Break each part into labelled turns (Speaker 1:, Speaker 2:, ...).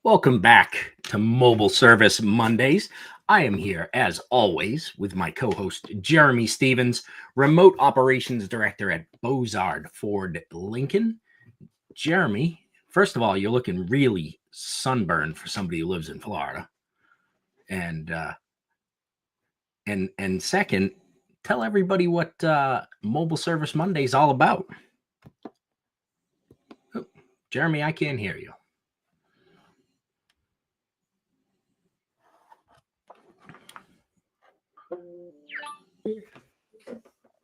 Speaker 1: Welcome back to Mobile Service Mondays. I am here, as always, with my co host, Jeremy Stevens, Remote Operations Director at Bozard Ford Lincoln. Jeremy, first of all, you're looking really sunburned for somebody who lives in Florida. And second, tell everybody what Mobile Service Monday is all about. Oh, Jeremy, I can't hear you.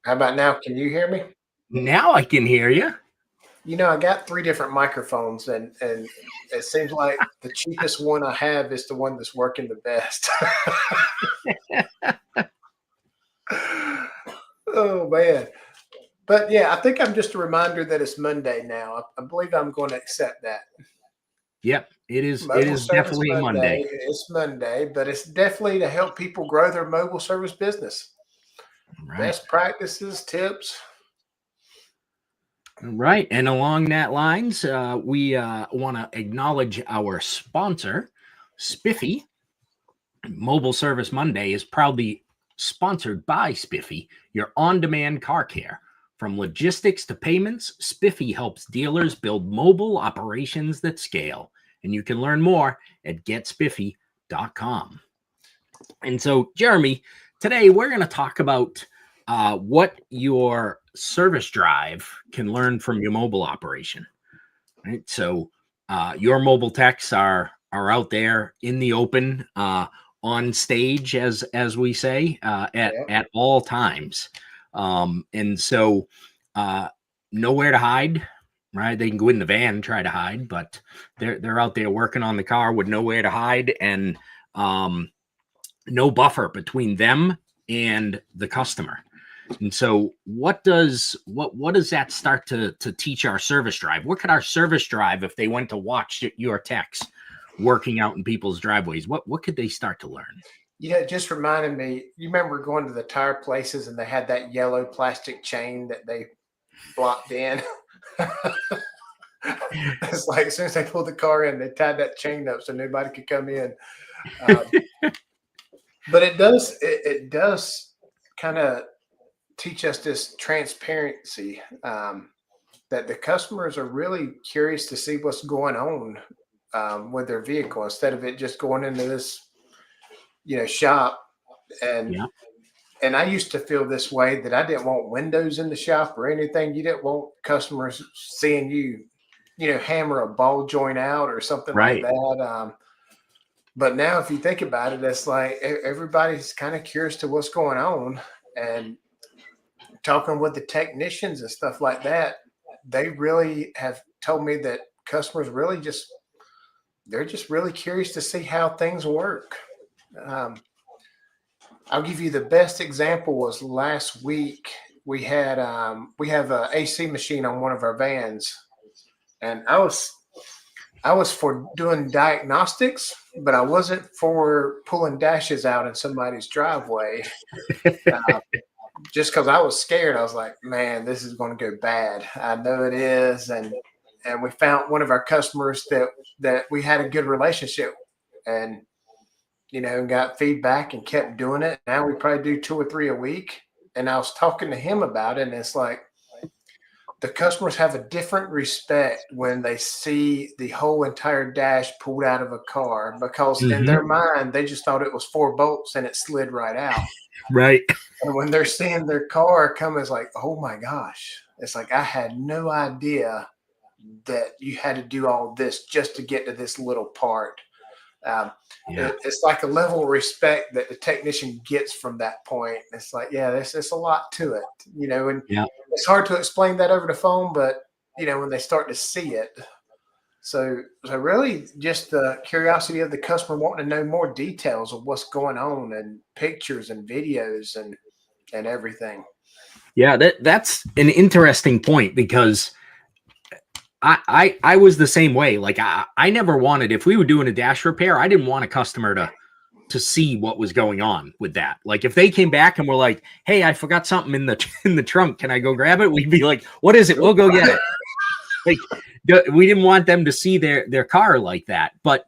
Speaker 2: How about now? Can you hear me?
Speaker 1: Now I can hear you.
Speaker 2: You know, I got 3 different microphones, and it seems like the cheapest one I have is the one that's working the best. Oh, man. But, yeah, I think I'm just a reminder that it's Monday now. I believe I'm going to accept that.
Speaker 1: Yep, it is.
Speaker 2: Mobile
Speaker 1: It is
Speaker 2: Service
Speaker 1: definitely a Monday.
Speaker 2: It's Monday, but it's definitely to help people grow their mobile service business.
Speaker 1: Right.
Speaker 2: Best practices, tips.
Speaker 1: Right. And along that lines, we want to acknowledge our sponsor, Spiffy. Mobile Service Monday is proudly sponsored by Spiffy, your on-demand car care. From logistics to payments, Spiffy helps dealers build mobile operations that scale. And you can learn more at getspiffy.com. And so, Jeremy, today we're going to talk about what your service drive can learn from your mobile operation. Right. So your mobile techs are out there in the open, on stage, as we say, at all times. And so nowhere to hide. Right. They can go in the van and try to hide, but they're out there working on the car with nowhere to hide and no buffer between them and the customer. And so what does that start to teach our service drive? What could our service drive, if they went to watch your techs working out in people's driveways, what could they start to learn?
Speaker 2: Yeah, it just reminded me, you remember going to the tire places and they had that yellow plastic chain that they blocked in? It's like as soon as they pulled the car in, they tied that chain up so nobody could come in. But it does kind of teach us this transparency, that the customers are really curious to see what's going on with their vehicle instead of it just going into this, shop. And I used to feel this way, that I didn't want windows in the shop or anything. You didn't want customers seeing you, hammer a ball joint out or something
Speaker 1: Right.
Speaker 2: like that. But now if you think about it, it's like everybody's kind of curious to what's going on, and talking with the technicians and stuff like that, they really have told me that customers really they're just really curious to see how things work. I'll give you the best example was last week. We have a AC machine on one of our vans, and I was for doing diagnostics, but I wasn't for pulling dashes out in somebody's driveway. Just because I was scared. I was like, man, this is going to go bad. I know it is. And we found one of our customers that we had a good relationship, and, got feedback and kept doing it. Now we probably do 2 or 3 a week. And I was talking to him about it, and it's like, the customers have a different respect when they see the whole entire dash pulled out of a car, because in their mind, they just thought it was 4 bolts and it slid right out.
Speaker 1: Right.
Speaker 2: And when they're seeing their car come, it's like, oh my gosh. It's like, I had no idea that you had to do all this just to get to this little part. It's like a level of respect that the technician gets from that point. It's like, yeah, there's a lot to it, and it's hard to explain that over the phone, but when they start to see it. So really just the curiosity of the customer wanting to know more details of what's going on, and pictures and videos and everything.
Speaker 1: Yeah, that's an interesting point, because I was the same way. Like I never wanted, if we were doing a dash repair, I didn't want a customer to see what was going on with that. Like if they came back and were like, hey, I forgot something in the trunk, can I go grab it? We'd be like, what is it? We'll go get it. Like we didn't want them to see their car like that. But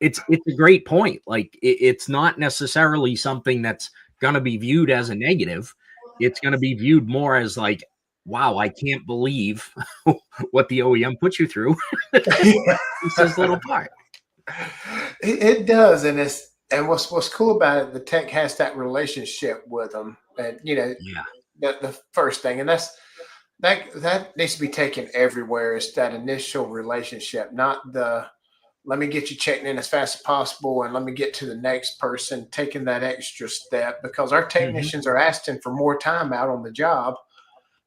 Speaker 1: it's a great point. Like it's not necessarily something that's going to be viewed as a negative. It's going to be viewed more as like, wow, I can't believe what the OEM put you through. It's this little part.
Speaker 2: It does, and what's cool about it, the tech has that relationship with them, and
Speaker 1: Yeah.
Speaker 2: the first thing, and that needs to be taken everywhere is that initial relationship, not the let me get you checked in as fast as possible and let me get to the next person, taking that extra step because our
Speaker 1: Hmm.
Speaker 2: technicians are asking for more time out on the job.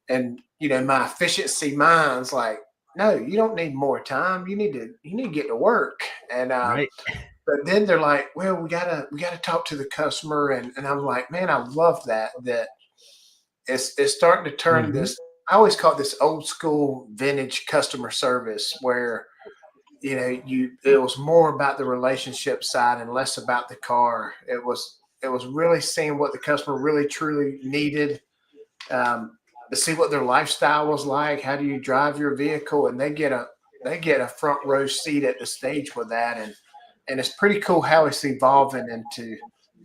Speaker 2: And my efficiency mind's like, no, you don't need more time. You need to get to work. And
Speaker 1: Right.
Speaker 2: but then they're like, well, we gotta talk to the customer, and I'm like, man, I love that it's starting to turn
Speaker 1: Hmm.
Speaker 2: this. I always call it this old school vintage customer service where it was more about the relationship side and less about the car. It was really seeing what the customer really truly needed, to see what their lifestyle was like. How do you drive your vehicle? And they get a front row seat at the stage with that, and it's pretty cool how it's evolving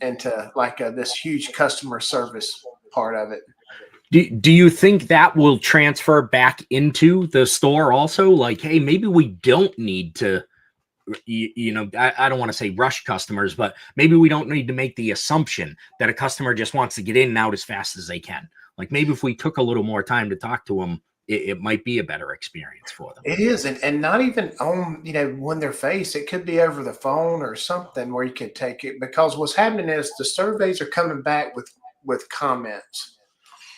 Speaker 2: into like this huge customer service part of it.
Speaker 1: Do you think that will transfer back into the store also? Like, hey, maybe we don't need to, I don't want to say rush customers, but maybe we don't need to make the assumption that a customer just wants to get in and out as fast as they can. Like maybe if we took a little more time to talk to them, it might be a better experience for them.
Speaker 2: It is, and not even on when they're faced. It could be over the phone or something where you could take it because what's happening is the surveys are coming back with comments.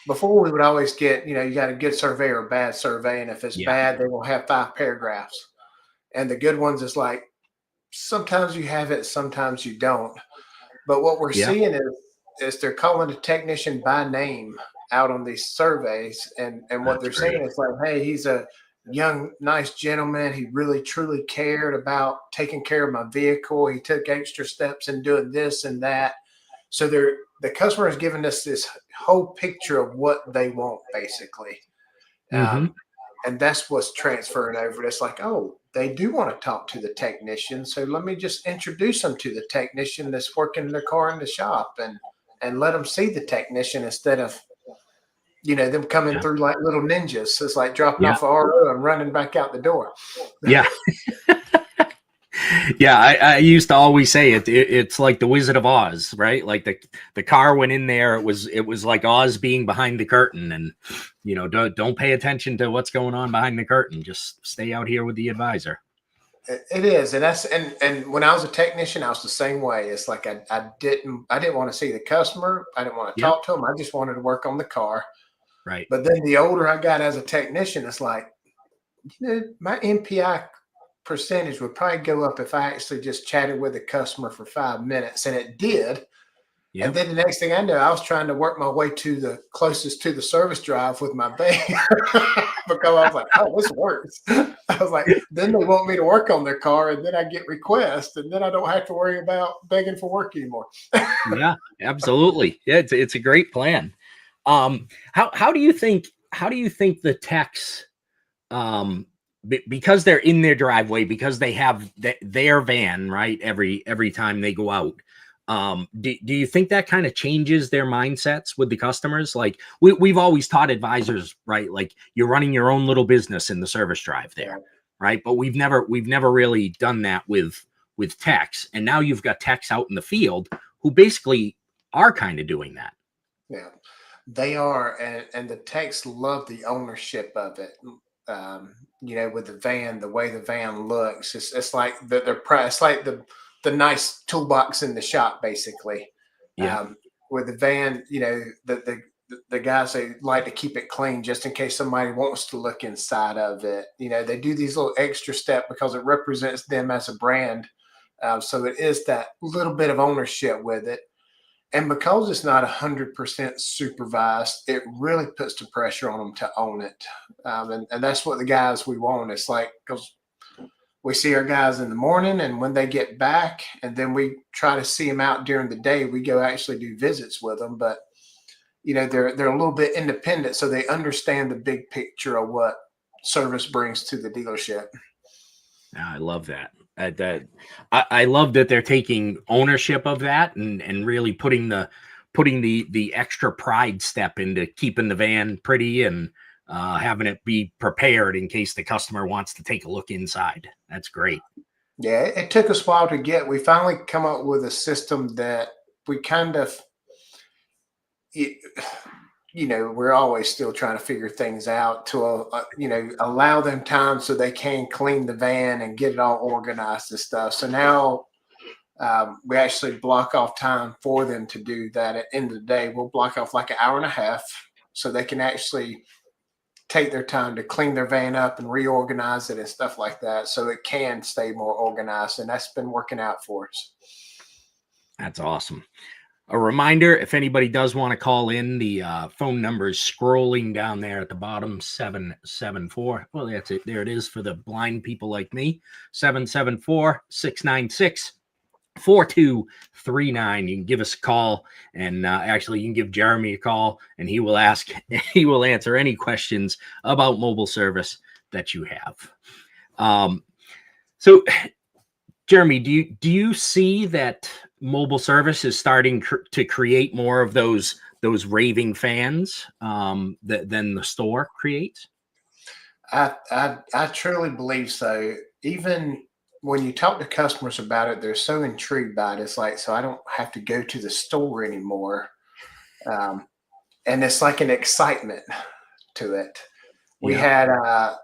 Speaker 2: Before we would always get you got a good survey or a bad survey, and if it's
Speaker 1: Yeah.
Speaker 2: bad, they will have 5 paragraphs, and the good ones is like sometimes you have it, sometimes you don't. But what we're
Speaker 1: Yeah.
Speaker 2: seeing is they're calling the technician by name out on these surveys, and what
Speaker 1: That's
Speaker 2: they're saying
Speaker 1: great.
Speaker 2: is like, hey, he's a young, nice gentleman. He really truly cared about taking care of my vehicle. He took extra steps in doing this and that. So the customer is giving us this whole picture of what they want, basically.
Speaker 1: Hmm.
Speaker 2: Um, and that's what's transferring over. It's like, oh, they do want to talk to the technician, so let me just introduce them to the technician that's working their car in the shop, and let them see the technician instead of them coming
Speaker 1: Yeah.
Speaker 2: through like little ninjas. It's like dropping
Speaker 1: Yeah.
Speaker 2: off a RO and running back out the door.
Speaker 1: Yeah. Yeah, I used to always say it's like the Wizard of Oz, right? Like the car went in there, it was like Oz being behind the curtain, and don't pay attention to what's going on behind the curtain. Just stay out here with the advisor.
Speaker 2: It is, and and when I was a technician, I was the same way. It's like I didn't want to see the customer. I didn't want to
Speaker 1: Yep.
Speaker 2: talk to him. I just wanted to work on the car.
Speaker 1: Right.
Speaker 2: But then the older I got as a technician, it's like my MPI percentage would probably go up if I actually just chatted with the customer for 5 minutes, and it did. And
Speaker 1: Yep.
Speaker 2: then the next thing I knew, I was trying to work my way to the closest to the service drive with my bag because I was like, "Oh, this works." I was like, then they want me to work on their car, and then I get requests, and then I don't have to worry about begging for work anymore.
Speaker 1: Yeah, absolutely. Yeah, it's a great plan. How do you think the techs, because they're in their driveway, because they have their van, right, every time they go out, do you think that kind of changes their mindsets with the customers? Like we've always taught advisors, right, like you're running your own little business in the service drive there,
Speaker 2: Yeah,
Speaker 1: right? But we've never really done that with techs, and now you've got techs out in the field who basically are kind of doing that.
Speaker 2: yeah, they are, and the techs love the ownership of it. With the van, the way the van looks, it's like it's like the nice toolbox in the shop, basically.
Speaker 1: Yeah.
Speaker 2: Um, with the van, the guys, they like to keep it clean just in case somebody wants to look inside of it. They do these little extra step because it represents them as a brand. So it is that little bit of ownership with it. And because it's not 100% supervised, it really puts the pressure on them to own it. And that's what the guys we want. It's like, because we see our guys in the morning and when they get back, and then we try to see them out during the day. We go actually do visits with them, but they're a little bit independent, so they understand the big picture of what service brings to the dealership.
Speaker 1: I love that. I love that they're taking ownership of that and really putting the extra pride step into keeping the van pretty and having it be prepared in case the customer wants to take a look inside. That's great.
Speaker 2: Yeah, it took us a while to get. We finally come up with a system that we kind of, we're always still trying to figure things out to, allow them time so they can clean the van and get it all organized and stuff. So now we actually block off time for them to do that. At the end of the day, we'll block off like an hour and a half so they can actually take their time to clean their van up and reorganize it and stuff like that, so it can stay more organized. And that's been working out for us.
Speaker 1: That's awesome. A reminder, if anybody does want to call in, the phone number is scrolling down there at the bottom, 774. Well, that's it. There it is for the blind people like me, 774-696-4239. You can give us a call, and actually you can give Jeremy a call, and he will answer any questions about mobile service that you have. So Jeremy, do you see that mobile service is starting to create more of those raving fans than the store creates?
Speaker 2: I truly believe so. Even when you talk to customers about it, they're so intrigued by it. It's like, so I don't have to go to the store anymore. And it's like an excitement to it. We had a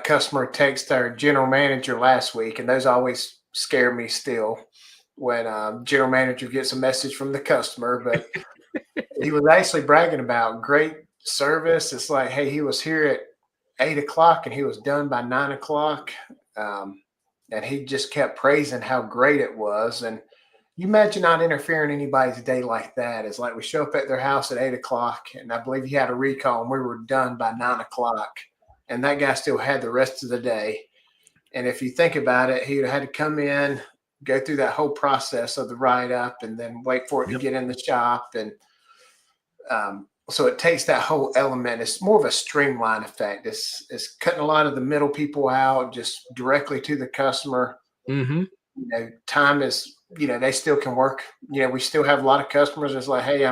Speaker 2: customer text our general manager last week, and those always scare me still when general manager gets a message from the customer. But he was actually bragging about great service. It's like, hey, he was here at 8:00 and he was done by 9:00. And he just kept praising how great it was. And you imagine not interfering in anybody's day like that. It's like we show up at their house at 8:00, and I believe he had a recall, and we were done by 9:00. And that guy still had the rest of the day. And if you think about it, he had to come in, go through that whole process of the write-up, and then wait for it to get in the shop. And so it takes that whole element. It's more of a streamline effect. It's cutting a lot of the middle people out, just directly to the customer.
Speaker 1: Mm-hmm.
Speaker 2: Time is, they still can work. We still have a lot of customers. It's like, hey,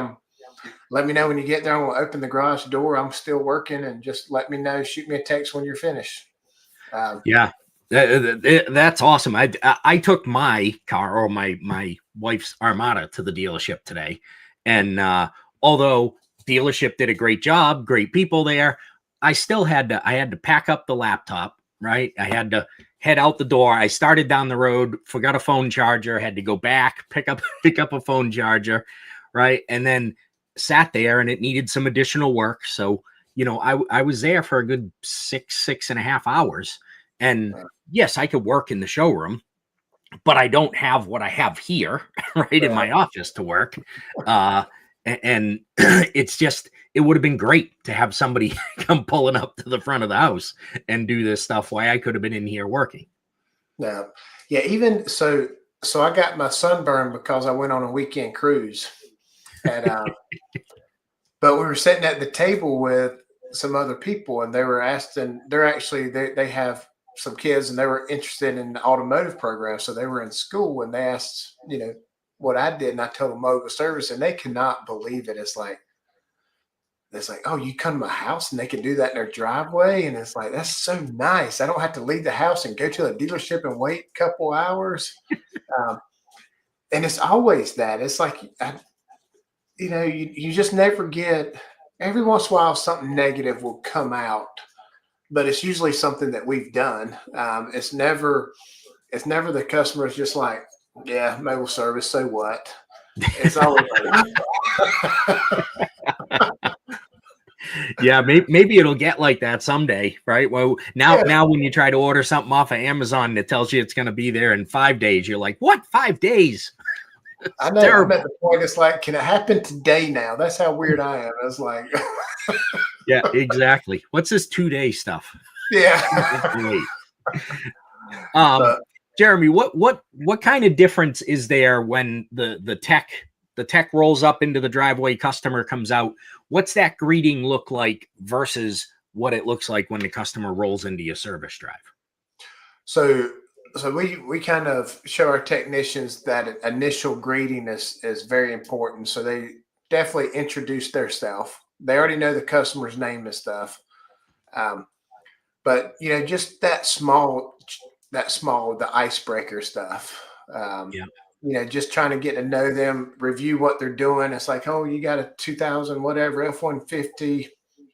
Speaker 2: let me know when you get there. I'm going to open the garage door. I'm still working, and just let me know. Shoot me a text when you're finished.
Speaker 1: Yeah, that's awesome. I took my car, or my wife's Armada, to the dealership today, and although dealership did a great job, great people there, I still had to pack up the laptop. Right, I had to head out the door. I started down the road, forgot a phone charger, had to go back, pick up a phone charger, right, and then sat there, and it needed some additional work. So, I was there for a good 6.5 hours. And yes, I could work in the showroom, but I don't have what I have here, right, in my office to work. And it's just, it would have been great to have somebody come pulling up to the front of the house and do this stuff while I could have been in here working.
Speaker 2: Yeah. Even so I got my sunburn because I went on a weekend cruise. And, but we were sitting at the table with some other people, and they were asking, they have some kids, and they were interested in the automotive program. So they were in school, and they asked, what I did, and I told them mobile service, and they could not believe it. It's like, oh, you come to my house and they can do that in their driveway. And it's like, that's so nice. I don't have to leave the house and go to a dealership and wait a couple hours. And it's always that. It's like, you just never get, every once in a while, something negative will come out, but it's usually something that we've done. It's never the customer's just like, yeah, mobile service, so what? It's always
Speaker 1: yeah, maybe it'll get like that someday, right? Well, now when you try to order something off of Amazon that tells you it's going to be there in 5 days, you're like, what? 5 days?
Speaker 2: I know. Terrible. I'm at the point, it's like, can it happen today now? That's how weird I am. I was like,
Speaker 1: yeah, exactly. What's this 2-day stuff?
Speaker 2: Yeah.
Speaker 1: Jeremy, what kind of difference is there when the tech rolls up into the driveway, customer comes out? What's that greeting look like versus what it looks like when the customer rolls into your service drive?
Speaker 2: So So we kind of show our technicians that initial greeting is very important. So they definitely introduce themselves. They already know the customer's name and stuff. Um, but just that small the icebreaker stuff.
Speaker 1: Yeah.
Speaker 2: Just trying to get to know them, review what they're doing. It's like, oh, you got a 2000 whatever F-150.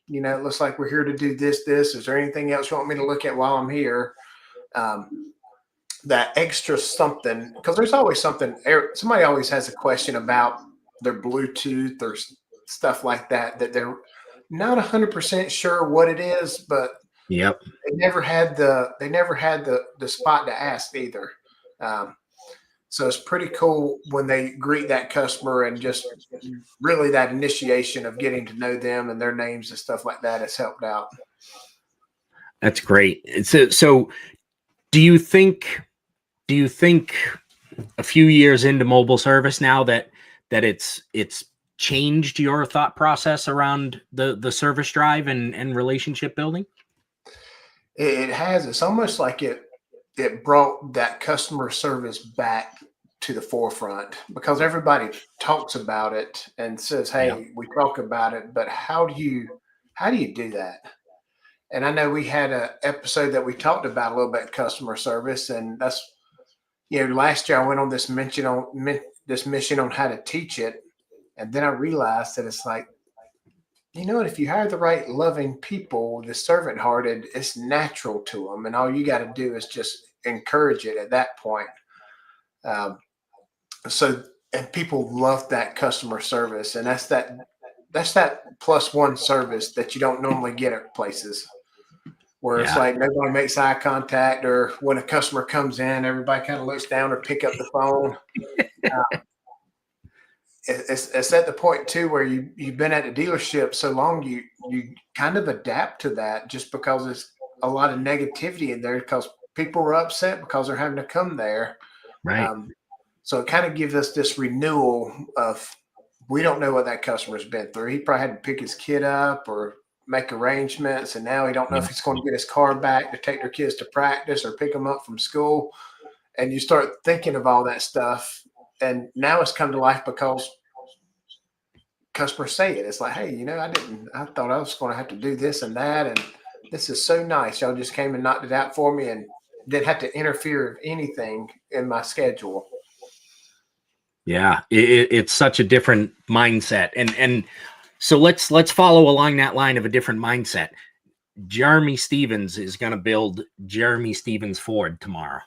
Speaker 2: It looks like we're here to do this. Is there anything else you want me to look at while I'm here? That extra something, because there's always something. Somebody always has a question about their Bluetooth or stuff like that they're not 100% sure what it is, but
Speaker 1: Yep.
Speaker 2: they never had the spot to ask either. Um, so it's pretty cool when they greet that customer and just really that initiation of getting to know them and their names and stuff like that has helped out.
Speaker 1: That's great. So do you think a few years into mobile service now that it's changed your thought process around the service drive and relationship building?
Speaker 2: It has. It's almost like it brought that customer service back to the forefront because everybody talks about it and says,
Speaker 1: Yeah.
Speaker 2: "Hey, we talk about it, but how do you do that?" And I know we had a episode that we talked about a little bit customer service, and that's last year I went on this mission on how to teach it, and then I realized that it's like, what, if you hire the right loving people, the servant hearted, it's natural to them, and all you got to do is just encourage it at that point. Um, so and people love that customer service, and that's that plus one service that you don't normally get at places where it's
Speaker 1: Yeah.
Speaker 2: like nobody makes eye contact, or when a customer comes in, everybody kind of looks down or pick up the phone. It's at the point too where you've been at a dealership so long, you kind of adapt to that just because there's a lot of negativity in there because people are upset because they're having to come there.
Speaker 1: Right.
Speaker 2: So it kind of gives us this renewal of, we don't know what that customer's been through. He probably had to pick his kid up or make arrangements, and now he don't know
Speaker 1: Yeah.
Speaker 2: if he's going to get his car back to take their kids to practice or pick them up from school. And you start thinking of all that stuff, and now it's come to life because customers say it. It's like, hey, I thought I was going to have to do this and that, and this is so nice. Y'all just came and knocked it out for me and didn't have to interfere with anything in my schedule.
Speaker 1: Yeah, it's such a different mindset, and so let's follow along that line of a different mindset. Jeremy Stevens is going to build Jeremy Stevens Ford tomorrow.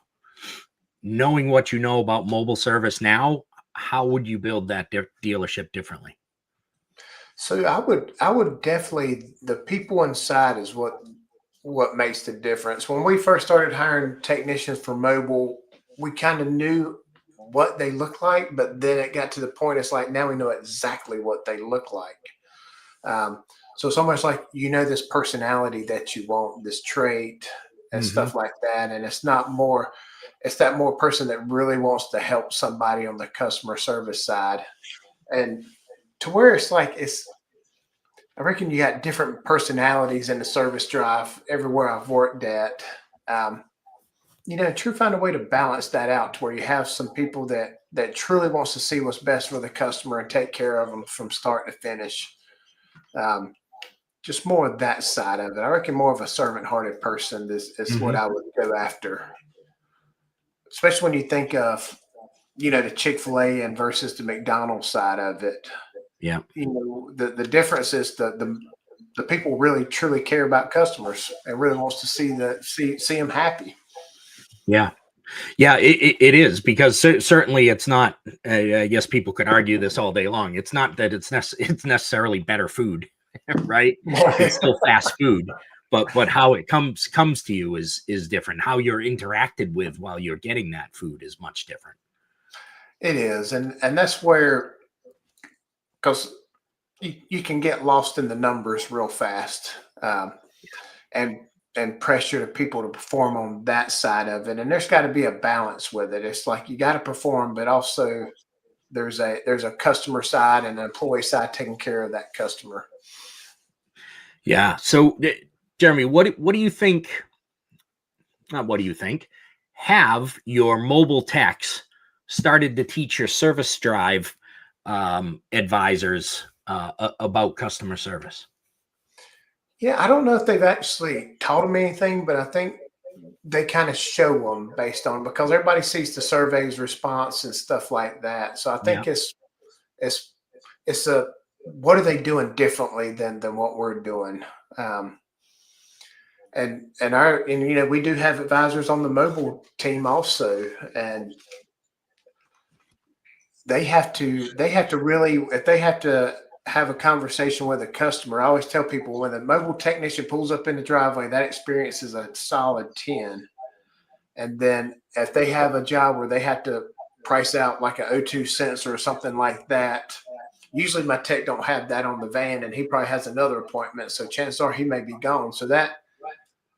Speaker 1: Knowing what you know about mobile service now, how would you build that dealership differently?
Speaker 2: So I would definitely, the people inside is what makes the difference. When we first started hiring technicians for mobile, we kind of knew what they look like, but then it got to the point it's like now we know exactly what they look like. Um, so it's almost like this personality that you want, this trait and
Speaker 1: Mhm.
Speaker 2: stuff like that, and it's that more person that really wants to help somebody on the customer service side, and to where it's like I reckon you got different personalities in the service drive everywhere I've worked at. Um, try to find a way to balance that out to where you have some people that truly wants to see what's best for the customer and take care of them from start to finish. Um, just more of that side of it. I reckon more of a servant-hearted person is what
Speaker 1: Mhm.
Speaker 2: I would go after, especially when you think of the Chick-fil-A and versus the McDonald's side of it.
Speaker 1: Yeah.
Speaker 2: The difference is the people really truly care about customers and really wants to see them happy.
Speaker 1: Yeah. Yeah, it is because certainly it's not. I guess people could argue this all day long. It's not that it's necessarily better food, right? It's still fast food, but how it comes to you is different. How you're interacted with while you're getting that food is much different.
Speaker 2: It is, and that's where, because you can get lost in the numbers real fast, and pressure to people to perform on that side of it. And there's got to be a balance with it. It's like you got to perform, but also there's a customer side and an employee side taking care of that customer.
Speaker 1: Yeah. So, Jeremy, what do you think? Not what do you think? have your mobile techs started to teach your service drive advisors about customer service?
Speaker 2: Yeah, I don't know if they've actually taught them anything, but I think they kind of show them based on because everybody sees the surveys response and stuff like that. So I
Speaker 1: Yeah.
Speaker 2: think it's it's a what are they doing differently than what we're doing? Um, and we do have advisors on the mobile team also, and they have to really if they have to have a conversation with a customer. I always tell people when a mobile technician pulls up in the driveway, that experience is a solid 10. And then if they have a job where they have to price out like a O2 sensor or something like that, usually my tech don't have that on the van and he probably has another appointment. So chances are he may be gone. So that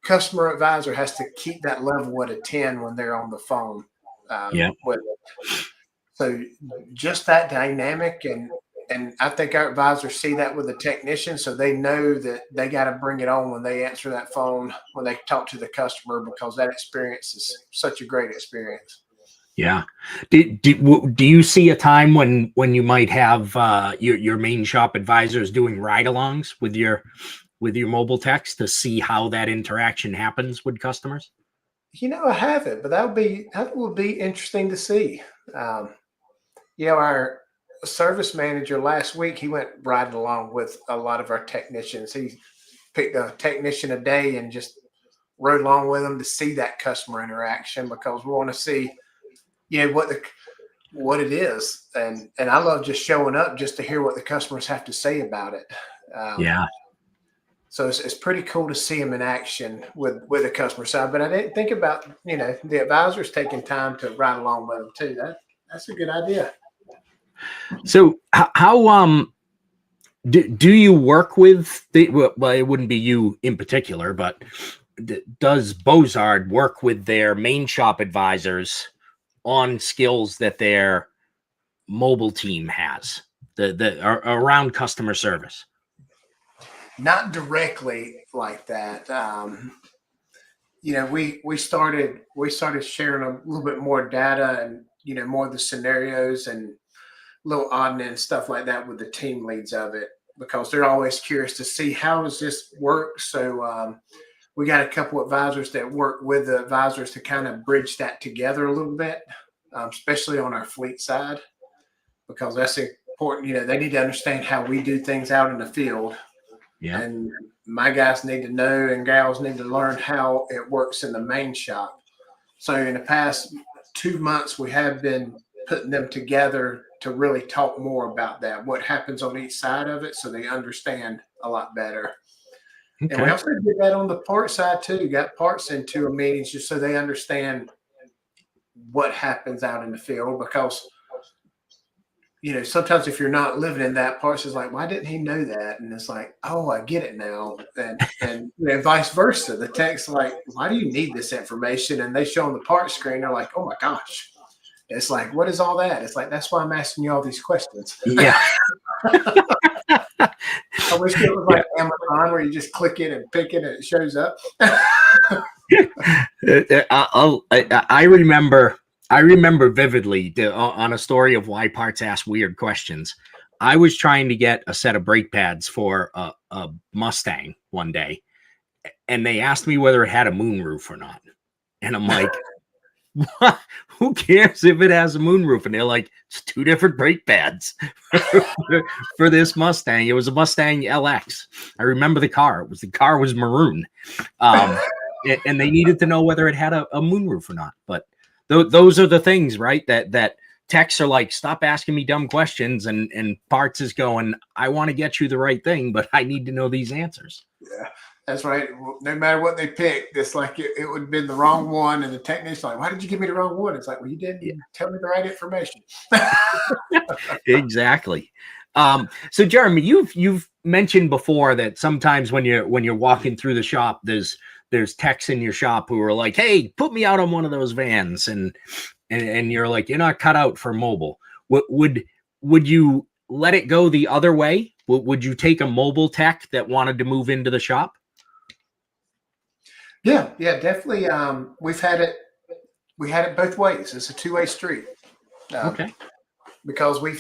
Speaker 2: customer advisor has to keep that level at a 10 when they're on the phone.
Speaker 1: Yeah.
Speaker 2: So just that dynamic and I think our advisors see that with the technician, so they know that they got to bring it on when they answer that phone, when they talk to the customer, because that experience is such a great experience.
Speaker 1: Yeah. Do you see a time when you might have your main shop advisors doing ride-alongs with your mobile techs to see how that interaction happens with customers?
Speaker 2: I haven't, but that would be interesting to see. Um, our service manager last week, he went riding along with a lot of our technicians. He picked a technician a day and just rode along with them to see that customer interaction because we want to see, what it is. And I love just showing up just to hear what the customers have to say about it.
Speaker 1: Yeah.
Speaker 2: So it's pretty cool to see them in action with the customer side. But I didn't think about, the advisors taking time to ride along with them too. That's a good idea.
Speaker 1: So how do you work with well, it wouldn't be you in particular, but does Bozard work with their main shop advisors on skills that their mobile team has around customer service?
Speaker 2: Not directly like that. We started sharing a little bit more data and more of the scenarios and little odd and stuff like that with the team leads of it because they're always curious to see how does this work. So we got a couple advisors that work with the advisors to kind of bridge that together a little bit, especially on our fleet side, because that's important. They need to understand how we do things out in the field.
Speaker 1: Yeah.
Speaker 2: And my guys need to know and gals need to learn how it works in the main shop. So in the past 2 months, we have been putting them together to really talk more about that, what happens on each side of it, so they understand a lot better.
Speaker 1: Okay.
Speaker 2: And we also did that on the part side too. Got parts into a meetings just so they understand what happens out in the field because sometimes if you're not living in that part, it's like, why didn't he know that? And it's like, oh, I get it now. And vice versa. The tech's like, why do you need this information? And they show them the part screen. They're like, oh my gosh. It's like, what is all that? It's like, that's why I'm asking you all these questions.
Speaker 1: Yeah.
Speaker 2: I wish it was like Amazon where you just click it and pick it and it shows up. I remember vividly on a story of why parts ask weird questions. I was trying to get a set of brake pads for a Mustang one day, and they asked me whether it had a moonroof or not. And I'm like, what? Who cares if it has a moonroof? And they're like, it's 2 different brake pads for this Mustang. It was a Mustang LX. I remember the car. The car was maroon. And they needed to know whether it had a moonroof or not. But those are the things, right? That techs are like, stop asking me dumb questions. And parts is going, I want to get you the right thing, but I need to know these answers. Yeah. That's right. No matter what they picked, it's like it would have been the wrong one. And the technician's like, why did you give me the wrong one? It's like, well, you didn't tell me the right information.
Speaker 1: Exactly. So Jeremy, you've mentioned before that sometimes when you're walking through the shop, there's techs in your shop who are like, hey, put me out on one of those vans. And you're like, you're not cut out for mobile. Would you let it go the other way? Would you take a mobile tech that wanted to move into the shop?
Speaker 2: Yeah, definitely. We've had it we had it both ways. It's a two-way street.
Speaker 1: Okay.
Speaker 2: Because we've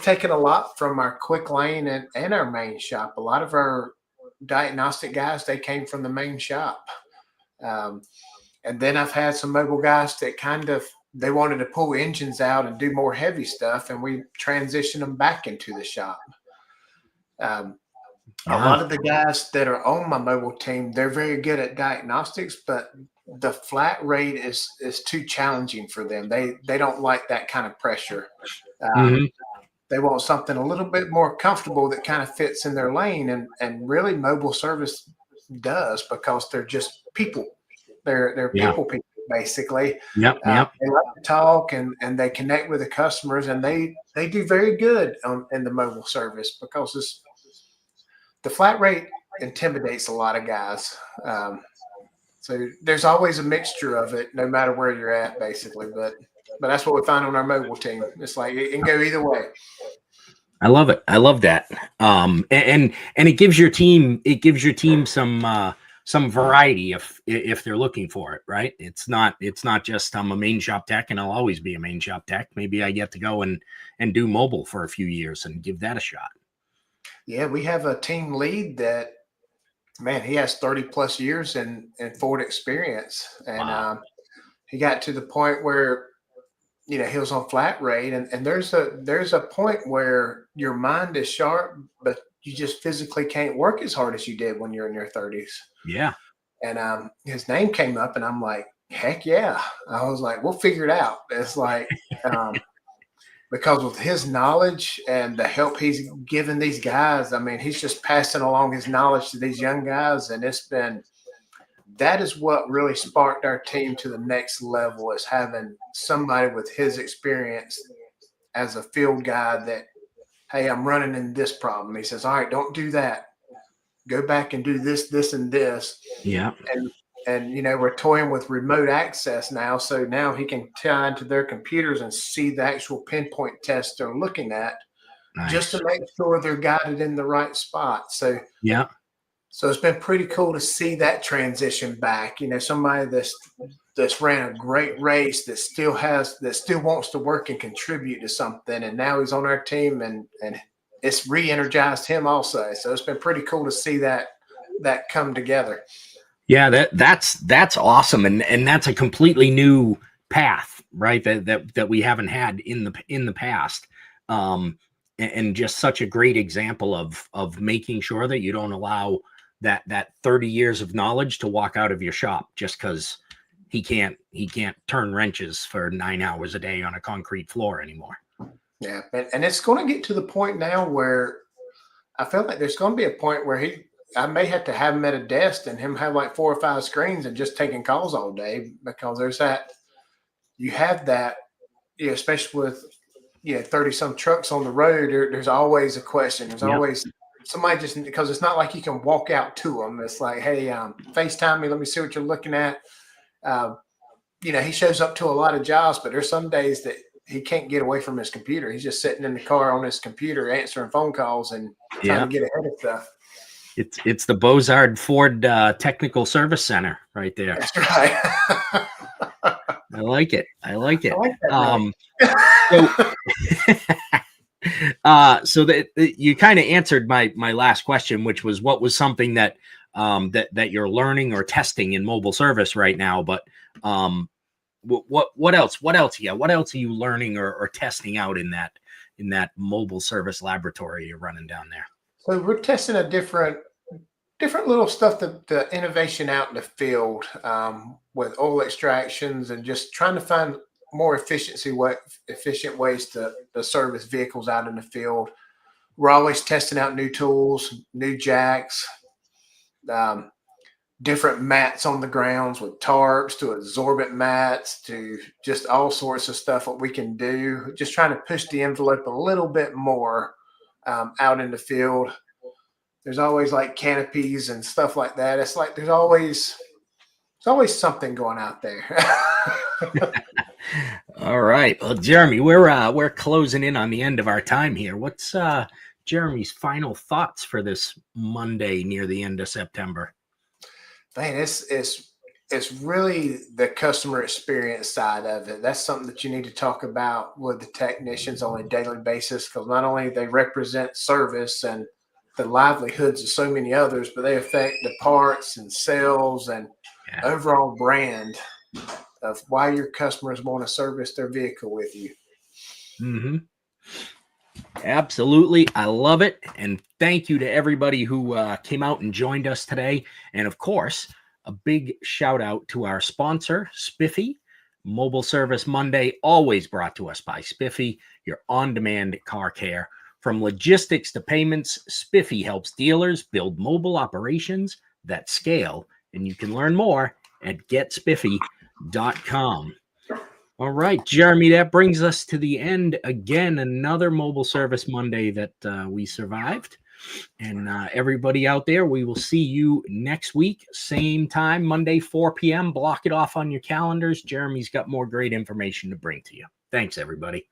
Speaker 2: taken a lot from our quick lane and our main shop. A lot of our diagnostic guys, they came from the main shop. Um, and then I've had some mobile guys that they wanted to pull engines out and do more heavy stuff, and we transitioned them back into the shop. A lot of the guys that are on my mobile team, they're very good at diagnostics, but the flat rate is too challenging for them. They don't like that kind of pressure. They want something a little bit more comfortable that kind of fits in their lane, and really mobile service does, because they're just people. They're people basically.
Speaker 1: Yep.
Speaker 2: They like to talk and they connect with the customers, and they do very good in the mobile service, because the flat rate intimidates a lot of guys. So there's always a mixture of it, no matter where you're at, basically. But that's what we find on our mobile team. It's like it can go either way.
Speaker 1: I love it. I love that. And it gives your team some variety if they're looking for it, right? It's not just I'm a main shop tech and I'll always be a main shop tech. Maybe I get to go and do mobile for a few years and give that a shot.
Speaker 2: Yeah, we have a team lead that, man, he has 30 plus years in Ford experience. And
Speaker 1: Wow.
Speaker 2: He got to the point where, he was on flat rate, and there's a point where your mind is sharp, but you just physically can't work as hard as you did when you're in your 30s.
Speaker 1: Yeah.
Speaker 2: And his name came up, and I'm like, heck yeah. I was like, we'll figure it out. It's like, because with his knowledge and the help he's given these guys, I mean, he's just passing along his knowledge to these young guys. And that is what really sparked our team to the next level, is having somebody with his experience as a field guy that, hey, I'm running in this problem. He says, all right, don't do that. Go back and do this, this, and this.
Speaker 1: Yeah.
Speaker 2: And we're toying with remote access now. So now he can tie into their computers and see the actual pinpoint test they're looking at, just to make sure they're guided in the right spot. So
Speaker 1: yeah.
Speaker 2: So it's been pretty cool to see that transition back. Somebody that's ran a great race that still wants to work and contribute to something, and now he's on our team, and it's re-energized him also. So it's been pretty cool to see that come together.
Speaker 1: Yeah, that's awesome, and that's a completely new path, right? That we haven't had in the past, and just such a great example of making sure that you don't allow that 30 years of knowledge to walk out of your shop just because he can't turn wrenches for 9 hours a day on a concrete floor anymore.
Speaker 2: Yeah, and it's going to get to the point now where I feel like there's going to be a point where I may have to have him at a desk and him have like 4 or 5 screens and just taking calls all day, because there's you have that, especially with 30 some trucks on the road. There's always a question. There's always somebody, just because it's not like you can walk out to them. It's like, hey, FaceTime me. Let me see what you're looking at. He shows up to a lot of jobs, but there's some days that he can't get away from his computer. He's just sitting in the car on his computer answering phone calls and trying to get ahead of stuff.
Speaker 1: It's the Bozard Ford Technical Service Center right there.
Speaker 2: That's right.
Speaker 1: I like it. I like that. So that you kind of answered my last question, which was what was something that you're learning or testing in mobile service right now. But what else? What else? Yeah, what else are you learning or testing out in that mobile service laboratory you're running down there?
Speaker 2: So we're testing a different little stuff, the innovation out in the field, with oil extractions, and just trying to find more efficient ways to service vehicles out in the field. We're always testing out new tools, new jacks, different mats on the grounds, with tarps to absorbent mats to just all sorts of stuff that we can do. Just trying to push the envelope a little bit more out in the field. There's always like canopies and stuff like that. It's like there's always something going out there.
Speaker 1: All right. Well, Jeremy, we're closing in on the end of our time here. What's Jeremy's final thoughts for this Monday near the end of September?
Speaker 2: Man, it's it's really the customer experience side of it. That's something that you need to talk about with the technicians on a daily basis, because not only they represent service and the livelihoods of so many others, but they affect the parts and sales and overall brand of why your customers want to service their vehicle with you.
Speaker 1: Mm-hmm. Absolutely. I love it. And thank you to everybody who came out and joined us today. And of course, a big shout out to our sponsor, Spiffy. Mobile Service Monday, always brought to us by Spiffy, your on-demand car care. From logistics to payments, Spiffy helps dealers build mobile operations that scale. And you can learn more at getspiffy.com. All right, Jeremy, that brings us to the end. Again, another Mobile Service Monday that we survived. And everybody out there, we will see you next week, same time, Monday, 4 p.m. Block it off on your calendars. Jeremy's got more great information to bring to you. Thanks, everybody.